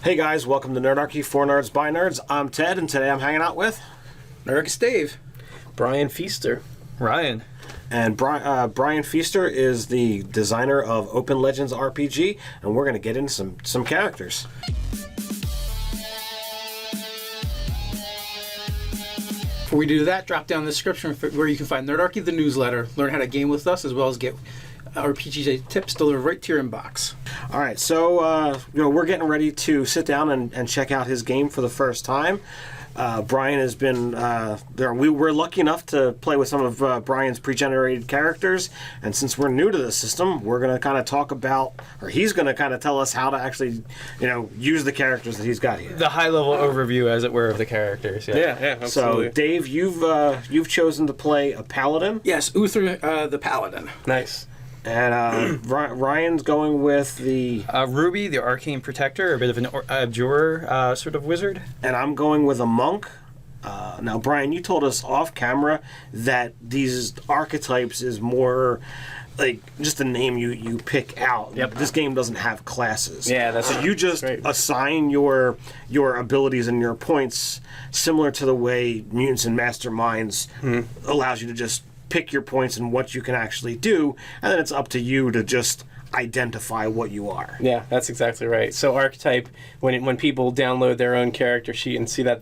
Hey guys, welcome to Nerdarchy, for Nerds by Nerds. I'm Ted, and today I'm hanging out with Nerdarchy Dave, Brian Feaster, Ryan. And Brian Feaster is the designer of Open Legends RPG, and we're going to get into some characters. Before we do that, drop down the description where you can find Nerdarchy, the newsletter, learn how to game with us, as well as get RPG tips delivered right to your inbox. All right, so we're getting ready to sit down and check out his game for the first time. Brian has been there. We're lucky enough to play with some of Brian's pre-generated characters, and since we're new to the system, we're going to kind of talk about, or he's going to kind of tell us how to actually, use the characters that he's got here. The high-level overview, as it were, of the characters. Yeah, absolutely. So, Dave, you've chosen to play a Paladin. Yes, Uther the Paladin. Nice. And Ryan's going with the... Ruby, the Arcane Protector, a bit of an Abjurer sort of wizard. And I'm going with a monk. Now, Brian, you told us off camera that these archetypes is more like just a name you pick out. Yep. This game doesn't have classes. Yeah, that's so you just great. assign your abilities and your points similar to the way Mutants and Masterminds allows you to just pick your points and what you can actually do, and then it's up to you to just identify what you are. Yeah, that's exactly right. So archetype, when people download their own character sheet and see that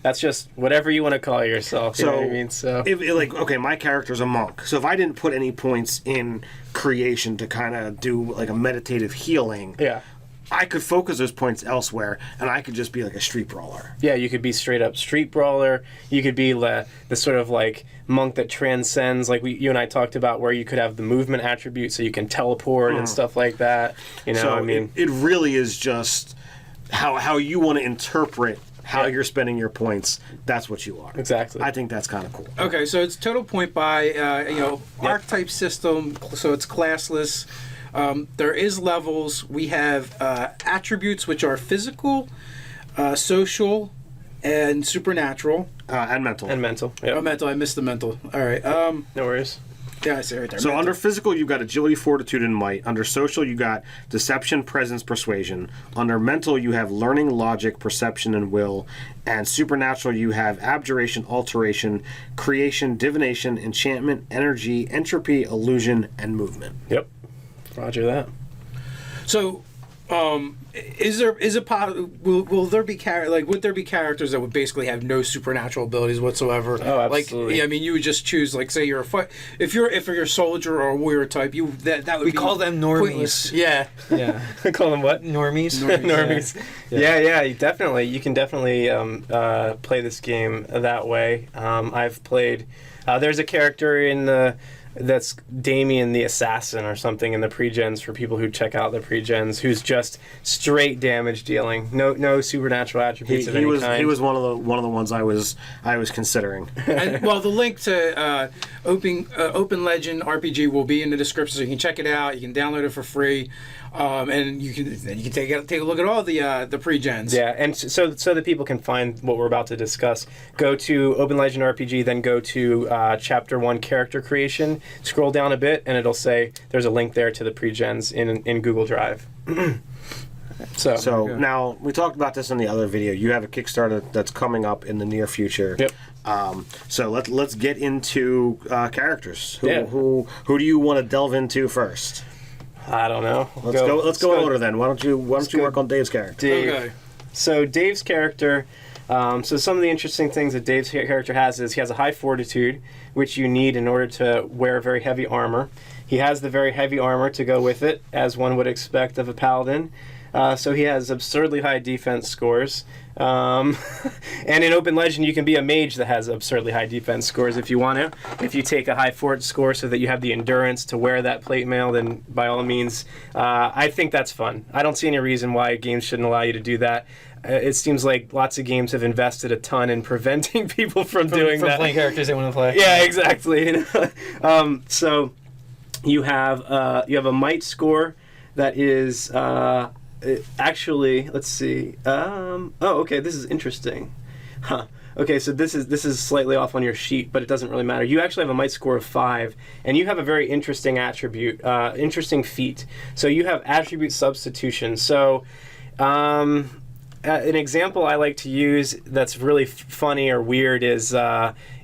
that's just whatever you want to call yourself. You know what I mean? So okay, my character's a monk. So if I didn't put any points in creation to kind of do like a meditative healing, yeah. I could focus those points elsewhere, and I could just be like a street brawler. Yeah, you could be straight up street brawler. You could be the sort of like monk that transcends, like you and I talked about, where you could have the movement attribute, so you can teleport and stuff like that. It really is just how you want to interpret how you're spending your points. That's what you are. Exactly. I think that's kind of cool. Okay, so it's total point by archetype system, so it's classless. There is levels. We have attributes, which are physical, social, and supernatural. And mental. And mental. Yeah. Oh, mental. I missed the mental. All right. No worries. Yeah, I see it right there. So mental. under physical, you've got agility, fortitude, and might. Under social, you got deception, presence, persuasion. Under mental, you have learning, logic, perception, and will. And supernatural, you have abjuration, alteration, creation, divination, enchantment, energy, entropy, illusion, and movement. Yep. Roger that. So, will there be would there be characters that would basically have no supernatural abilities whatsoever? Oh, absolutely. Like, you would just choose, like, say you're if you're a soldier or a warrior type, that would We be call them normies. pointless. Yeah. Yeah. Call them what? Normies. Normies. Yeah. You can definitely play this game that way. I've played. There's a character that's Damien the Assassin or something in the pre-gens for people who check out the pre-gens, who's just straight damage dealing, no supernatural attributes of any kind. He was one of the ones I was considering. And, well, the link to Open Legend RPG will be in the description, so you can check it out. You can download it for free, and you can take a look at all the pre-gens. Yeah, and so that people can find what we're about to discuss, go to Open Legend RPG, then go to Chapter 1 Character Creation. Scroll down a bit, and it'll say there's a link there to the pre-gens in Google Drive. So now, we talked about this in the other video. You have a Kickstarter that's coming up in the near future. Yep. So let's get into characters. Who do you want to delve into first? I don't know. Let's go in order then. Why don't you work on Dave's character? Dave. Okay. So Dave's character. So some of the interesting things that Dave's character has is he has a high fortitude, which you need in order to wear very heavy armor. He has the very heavy armor to go with it, as one would expect of a paladin. So he has absurdly high defense scores. And in Open Legend, you can be a mage that has absurdly high defense scores if you want to. If you take a high fort score so that you have the endurance to wear that plate mail, then by all means, I think that's fun. I don't see any reason why games shouldn't allow you to do that. It seems like lots of games have invested a ton in preventing people from doing that. From playing characters they want to play. Yeah, exactly. So you have a might score that is actually, let's see. Okay, this is interesting. Okay, so this is slightly off on your sheet, but it doesn't really matter. You actually have a might score of 5, and you have a very interesting attribute, interesting feat. So you have attribute substitution. So an example I like to use that's really funny or weird is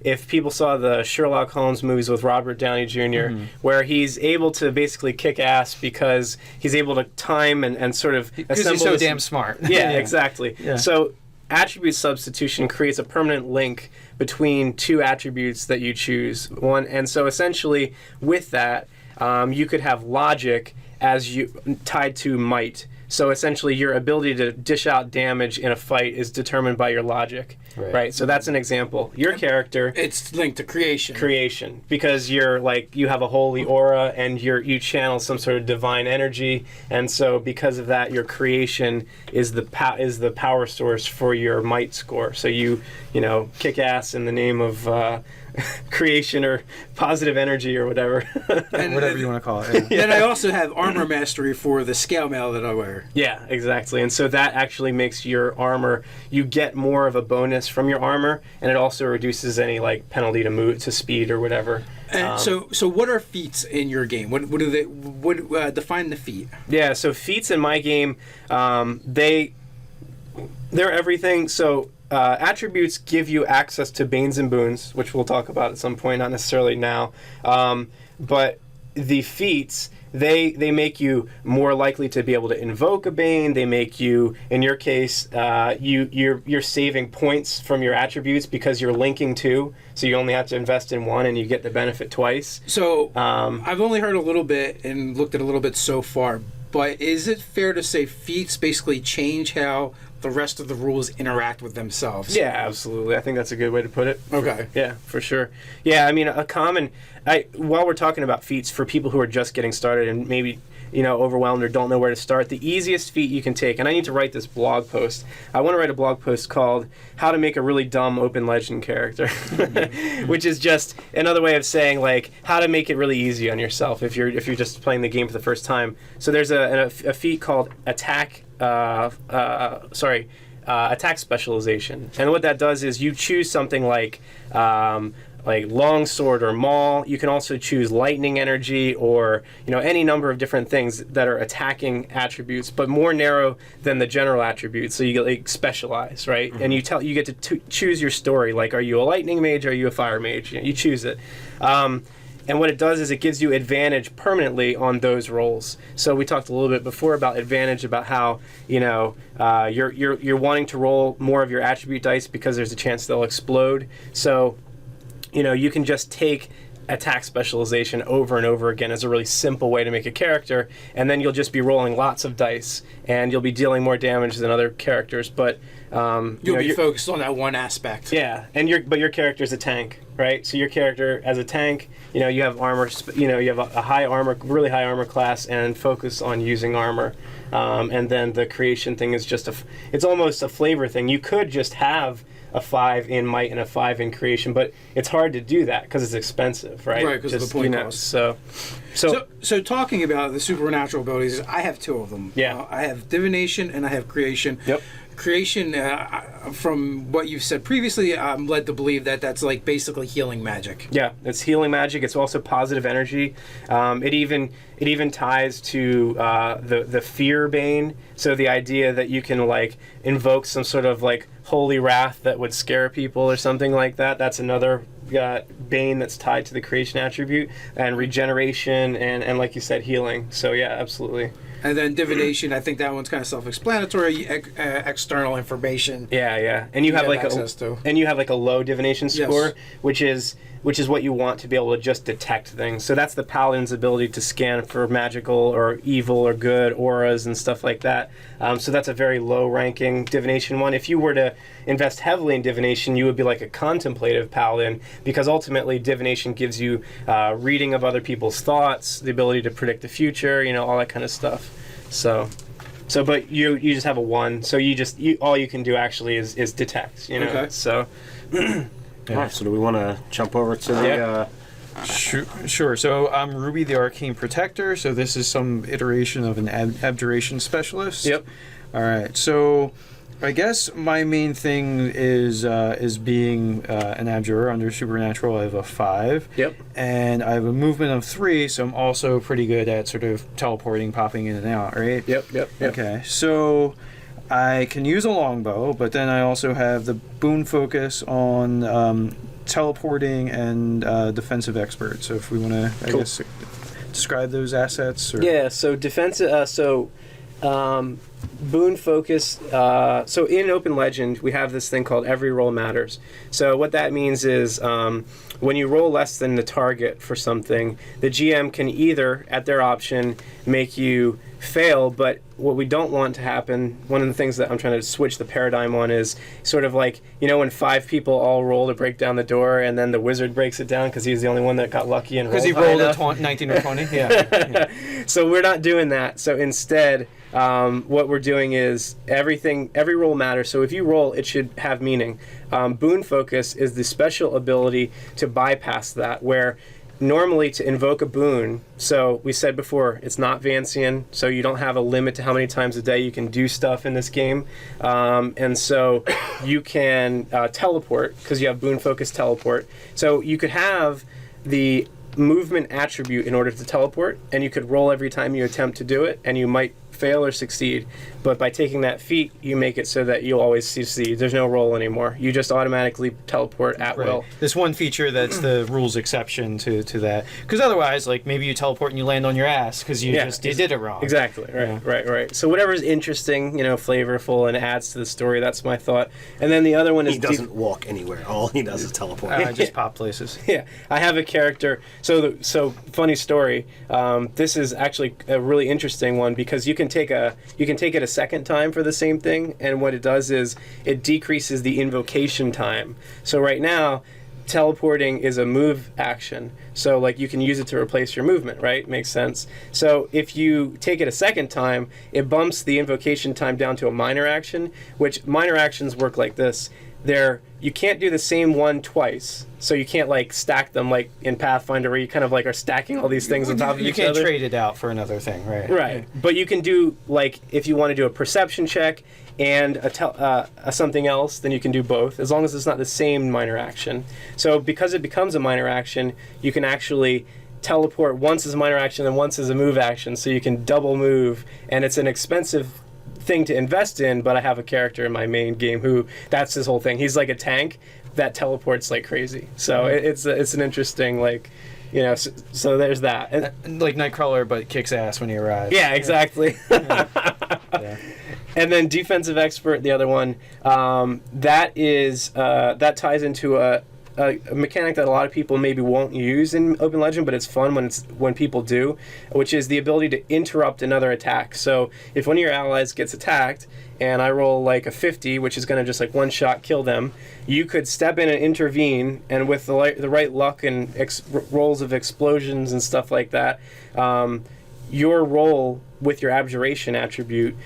if people saw the Sherlock Holmes movies with Robert Downey Jr., where he's able to basically kick ass because he's able to time and sort of Because assemble he's so this- damn smart. Yeah, exactly. Yeah. So attribute substitution creates a permanent link between two attributes that you choose. And so essentially with that, you could have logic as you tied to might. So essentially your ability to dish out damage in a fight is determined by your logic, right? So that's an example. Your character, It's linked to creation. because you're like, you have a holy aura and you channel some sort of divine energy, and so because of that, your creation is the power source for your might score. So you kick ass in the name of creation or positive energy or whatever. And Whatever you want to call it. Then I also have armor mastery for the scale mail that I wear. Yeah, exactly. And so that actually makes your armor, you get more of a bonus from your armor, and it also reduces any like penalty to move to speed or whatever. And so what are feats in your game? What do they define the feat? Yeah, so feats in my game, they're everything. So attributes give you access to Banes and Boons, which we'll talk about at some point, not necessarily now. But the feats, they make you more likely to be able to invoke a Bane. They make you, in your case, you're saving points from your attributes because you're linking two, so you only have to invest in one and you get the benefit twice. So I've only heard a little bit and looked at a little bit so far, but is it fair to say feats basically change how the rest of the rules interact with themselves? Yeah, absolutely. I think that's a good way to put it. Okay. Yeah, for sure. Yeah, I mean, while we're talking about feats for people who are just getting started and maybe overwhelmed or don't know where to start, the easiest feat you can take, and I need to write this blog post. I want to write a blog post called "How to Make a Really Dumb Open Legend Character," which is just another way of saying like how to make it really easy on yourself if you're just playing the game for the first time. So there's a feat called attack specialization, and what that does is you choose something like longsword or maul. You can also choose lightning energy or any number of different things that are attacking attributes, but more narrow than the general attributes. So you get like specialize, right? And you get to choose your story. Like, are you a lightning mage? Are you a fire mage? You choose it. And what it does is it gives you advantage permanently on those rolls. So we talked a little bit before about advantage, about how you're wanting to roll more of your attribute dice because there's a chance they'll explode. So you can just take attack specialization over and over again as a really simple way to make a character, and then you'll just be rolling lots of dice and you'll be dealing more damage than other characters, but You'll be focused on that one aspect. yeah, and your character's a tank, right? So your character as a tank, you have armor, you have a high armor, really high armor class, and focus on using armor. And then the creation thing is just it's almost a flavor thing. You could just have a 5 in might and a 5 in creation, but it's hard to do that because it's expensive, right? Right, because of the point cost. So talking about the supernatural abilities, I have 2 of them. Yeah. I have divination and I have creation. Yep. Creation, from what you've said previously, I'm led to believe that that's like basically healing magic. Yeah, it's healing magic. It's also positive energy. It even ties to the fear bane. So the idea that you can like invoke some sort of like holy wrath that would scare people or something like that. That's another bane that's tied to the creation attribute, and regeneration and like you said, healing. So yeah, absolutely. And then divination, I think that one's kind of self-explanatory. External information. Yeah, and you have like access to. And you have like a low divination Yes. score, which is what you want to be able to just detect things. So that's the paladin's ability to scan for magical or evil or good auras and stuff like that. So that's a very low ranking divination one. If you were to invest heavily in divination, you would be like a contemplative paladin, because ultimately divination gives you reading of other people's thoughts, the ability to predict the future, all that kind of stuff. So but you just have a 1, so all you can do actually is detect, Okay. So All right, so do we want to jump over to the... Yeah. Sure. So I'm Ruby, the Arcane Protector. So this is some iteration of an abjuration specialist. Yep. All right. So I guess my main thing is being an abjurer under supernatural. I have a 5. Yep. And I have a movement of 3, so I'm also pretty good at sort of teleporting, popping in and out. Right. Yep. Okay. So I can use a longbow, but then I also have the boon focus on teleporting and defensive expert. So if we want to, I guess, describe those assets. Or... Yeah. So defensive. Boon focus. So in Open Legend, we have this thing called every roll matters. So what that means is when you roll less than the target for something, the GM can either, at their option, make you fail, but what we don't want to happen, one of the things that I'm trying to switch the paradigm on is sort of like, when 5 people all roll to break down the door and then the wizard breaks it down because he's the only one that got lucky and rolled because he rolled a 19 or 20. Yeah. So we're not doing that. So instead, what we're doing is every roll matters. So if you roll, it should have meaning. Boon focus is the special ability to bypass that, where normally to invoke a boon, so we said before, it's not Vancian, so you don't have a limit to how many times a day you can do stuff in this game. And so you can teleport, because you have boon focus teleport. So you could have the movement attribute in order to teleport, and you could roll every time you attempt to do it, and you might fail or succeed. But by taking that feat, you make it so that you'll always succeed. There's no roll anymore. You just automatically teleport at will. This one feature that's the rules exception to that. Because otherwise, like, maybe you teleport and you land on your ass because you did it wrong. Exactly. Right. So whatever's interesting, flavorful and adds to the story, that's my thought. And then the other one is... He doesn't walk anywhere. All he does is teleport. Just pop places. Yeah. I have a character... So funny story. This is actually a really interesting one because you can take it a second time for the same thing, and what it does is it decreases the invocation time. So right now, teleporting is a move action, so like you can use it to replace your movement, right? Makes sense. So if you take it a second time, it bumps the invocation time down to a minor action, which minor actions work like this. You can't do the same one twice, so you can't like stack them like in Pathfinder where you kind of like are stacking all these things on top of each other. You can't trade it out for another thing, right? Right, yeah. But you can do, like, if you want to do a perception check and a something else, then you can do both, as long as it's not the same minor action. So because it becomes a minor action, you can actually teleport once as a minor action and once as a move action, so you can double move, and it's an expensive thing to invest in, but I have a character in my main game who that's his whole thing. He's like a tank that teleports like crazy. So it's an interesting, like, so there's that. And, like Nightcrawler, but kicks ass when he arrives. Yeah, exactly. Yeah. And then defensive expert, the other one, that ties into a mechanic that a lot of people maybe won't use in Open Legend, but it's fun when people do, which is the ability to interrupt another attack. So if one of your allies gets attacked and I roll like a 50, which is going to just like one shot kill them, you could step in and intervene, and with the right luck and rolls of explosions and stuff like that, your roll with your abjuration attribute,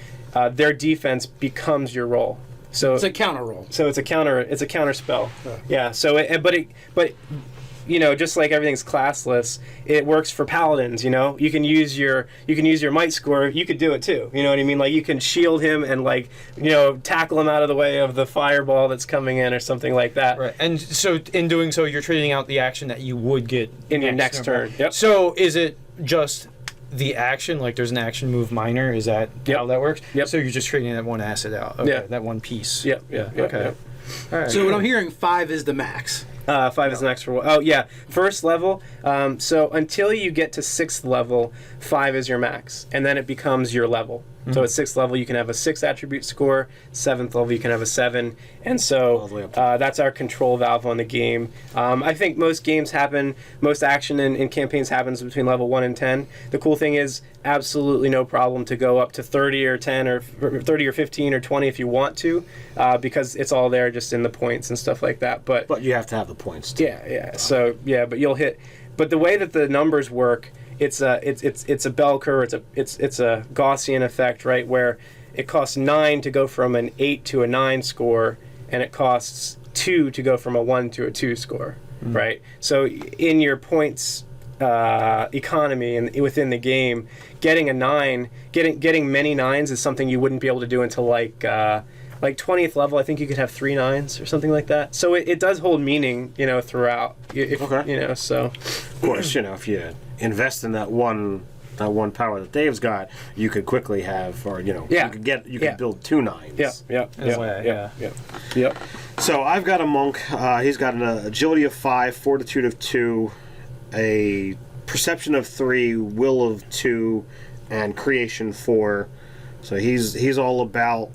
their defense becomes your roll. So it's a counter roll. So it's a counter spell. Yeah. So but just like everything's classless, it works for paladins. You can use your might score. You could do it too. You know what I mean? Like you can shield him and tackle him out of the way of the fireball that's coming in or something like that. Right. And so in doing so, you're trading out the action that you would get in your next turn. Yep. So is it just the action, like there's an action move minor, is that how that works? Yep. So you're just trading that one asset out. Okay. Yeah. That one piece. Yep. Okay. Yep. All right. So what I'm hearing, 5 is the max. 5 is the next roll. Oh yeah, first level. So until you get to 6th level, 5 is your max, and then it becomes your level. Mm-hmm. So at 6th level, you can have a 6 attribute score. 7th level, you can have a 7, and so that's our control valve on the game. I think most action in campaigns happens between level 1 and 10. The cool thing is, absolutely no problem to go up to 30 or 10 or 30 or 15 or 20 if you want to, because it's all there just in the points and stuff like that. But you have to have the points too. Yeah. So but you'll hit. But the way that the numbers work, it's a bell curve. It's a Gaussian effect, right? Where it costs 9 to go from an 8 to a 9 score, and it costs 2 to go from a 1 to a 2 score, right? So in your points economy and within the game, getting a 9, getting many 9s is something you wouldn't be able to do until like 20th level. I think you could have 3 9s or something like that. So it does hold meaning, throughout. So of course, if you invest in that one that one power that Dave's got, you could quickly have, or Yeah. you could build 2 9s. In a way, Yep. So I've got a monk. He's got an agility of 5, fortitude of 2, a perception of 3, will of 2, and creation 4. So he's all about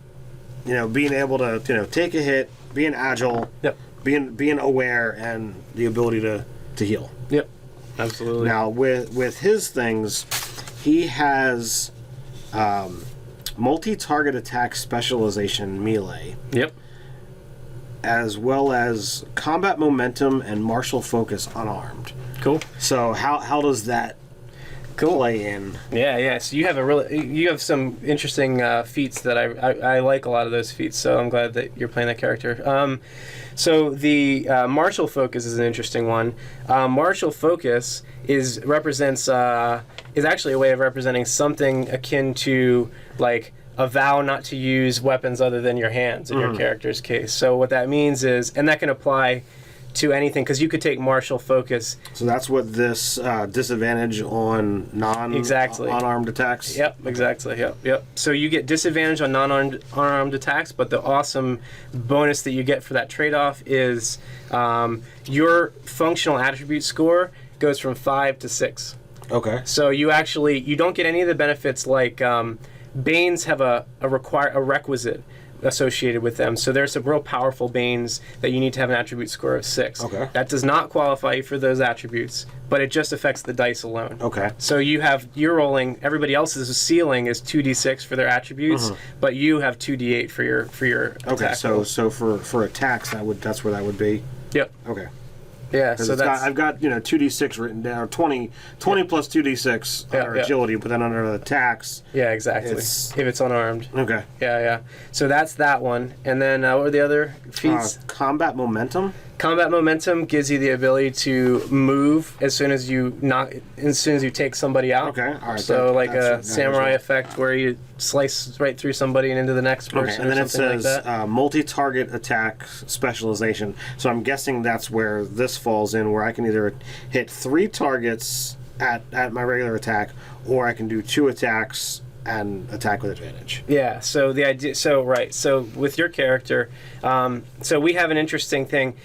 being able to take a hit, being agile, Yep. being aware, and the ability to heal. Yep. Absolutely. Now with his things, he has multi-target attack specialization melee, Yep. as well as combat momentum and martial focus unarmed. Cool. So how does that play in? Yeah. So you have some interesting feats that I like a lot of those feats. So I'm glad that you're playing that character. So the martial focus is an interesting one. Martial focus is actually a way of representing something akin to like a vow not to use weapons other than your hands in your character's case. So what that means is, and that can apply to anything, because you could take martial focus. So that's what this disadvantage on unarmed attacks. Yep, exactly. Yep. So you get disadvantage on unarmed attacks, but the awesome bonus that you get for that trade-off is your functional attribute score goes from 5 to 6. Okay. So you don't get any of the benefits like Banes have a requisite associated with them. So there's some real powerful Banes that you need to have an attribute score of 6. Okay. That does not qualify you for those attributes, but it just affects the dice alone. Okay. So you're rolling, everybody else's ceiling is 2d6 for their attributes, but you have 2d8 for your Okay. attack So rolls. for attacks, that's where that would be. Yep. Okay. Yeah, so I've got 2d6 written down, 20 plus 2d6 under agility, but then under the attacks. yeah, exactly. If it's unarmed. Okay. Yeah. So that's that one. And then what were the other feats? Combat momentum. Combat momentum gives you the ability to move as soon as you take somebody out. Okay, all right. So like a that's samurai right. effect where you slice right through somebody and into the next person. Okay, and then or it something says like that. multi-target attack specialization. So I'm guessing that's where this falls in, where I can either hit 3 targets at my regular attack, or I can do 2 attacks and attack with advantage. Yeah. So the idea. So right. So with your character, so we have an interesting thing.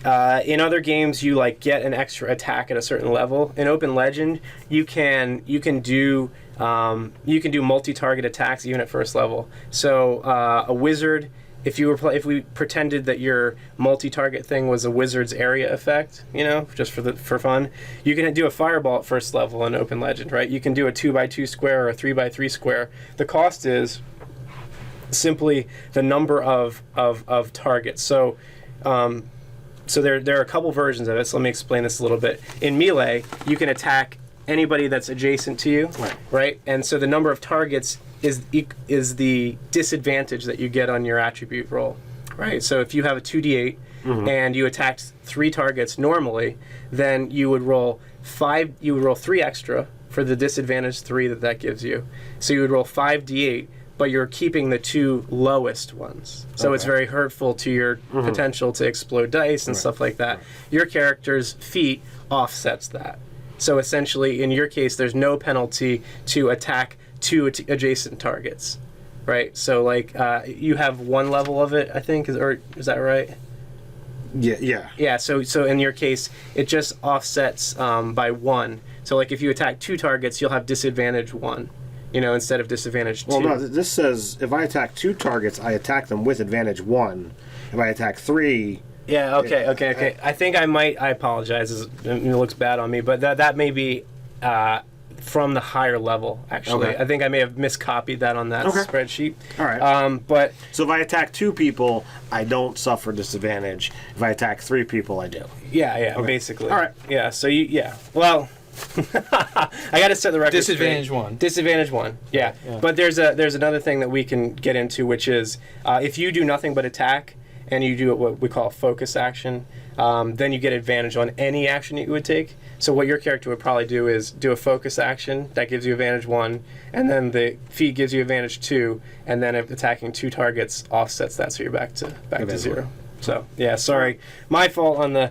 In other games, you like get an extra attack at a certain level. In Open Legend, you can do multi-target attacks even at first level. So a wizard, if we pretended that your multi-target thing was a wizard's area effect, just for fun, you can do a fireball at first level in Open Legend, right? You can do a 2x2 square or a 3x3 square. The cost is simply the number of targets. So there are a couple versions of it, so let me explain this a little bit. In Melee, you can attack anybody that's adjacent to you, right? And so the number of targets is the disadvantage that you get on your attribute roll, right? So if you have a 2d8 and you attacked 3 targets normally, then you would roll 3 extra for the disadvantage 3 that gives you. So you would roll 5d8, but you're keeping the 2 lowest ones. So it's very hurtful to your potential to explode dice and stuff like that. Your character's feat offsets that. So essentially, in your case, there's no penalty to attack 2 adjacent targets, right? So like you have 1 level of it, I think, is that right? Yeah. Yeah. So in your case, it just offsets by 1. So like if you attack 2 targets, you'll have disadvantage 1. Instead of disadvantage 2. Well, no, this says if I attack 2 targets, I attack them with advantage 1. If I attack 3... Yeah, okay. I think I apologize. It looks bad on me, but that may be from the higher level, actually. Okay. I think I may have miscopied that on that spreadsheet. All right. But so if I attack 2 people, I don't suffer disadvantage. If I attack 3 people, I do. yeah, basically. All right. Yeah, so well... I got to set the record Disadvantage straight. 1. Disadvantage 1. Yeah. But there's another thing that we can get into, which is if you do nothing but attack and you do what we call a focus action, then you get advantage on any action that you would take. So what your character would probably do is do a focus action that gives you advantage 1, and then the feat gives you advantage 2, and then if attacking 2 targets offsets that, so you're back to 0. So yeah, sorry, my fault on the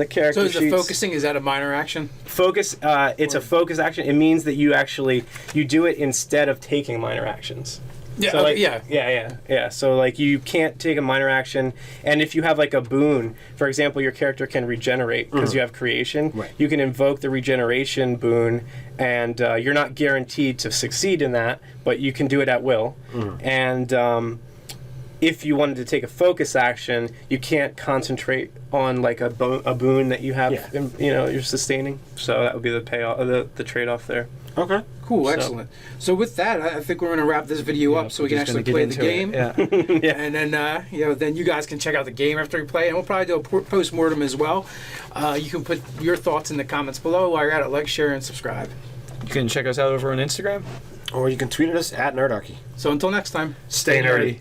character So is the sheets. focusing, is that a minor action? Focus. It's a focus action. It means that you do it instead of taking minor actions. Yeah, So, okay, like, yeah. So like you can't take a minor action, and if you have like a boon, for example, your character can regenerate because you have creation. Right. You can invoke the regeneration boon, and you're not guaranteed to succeed in that, but you can do it at will. And if you wanted to take a focus action, you can't concentrate on like a boon that you have, you're sustaining. So that would be the payoff, the trade-off there. Okay. Cool, So- excellent. So with that, I think we're going to wrap this video up so we can actually play the game. Yeah. And then, then you guys can check out the game after we play, and we'll probably do a post-mortem as well. You can put your thoughts in the comments below. While you're at it, like, share, and subscribe. You can check us out over on Instagram. Or you can tweet at us at Nerdarchy. So until next time. Stay nerdy.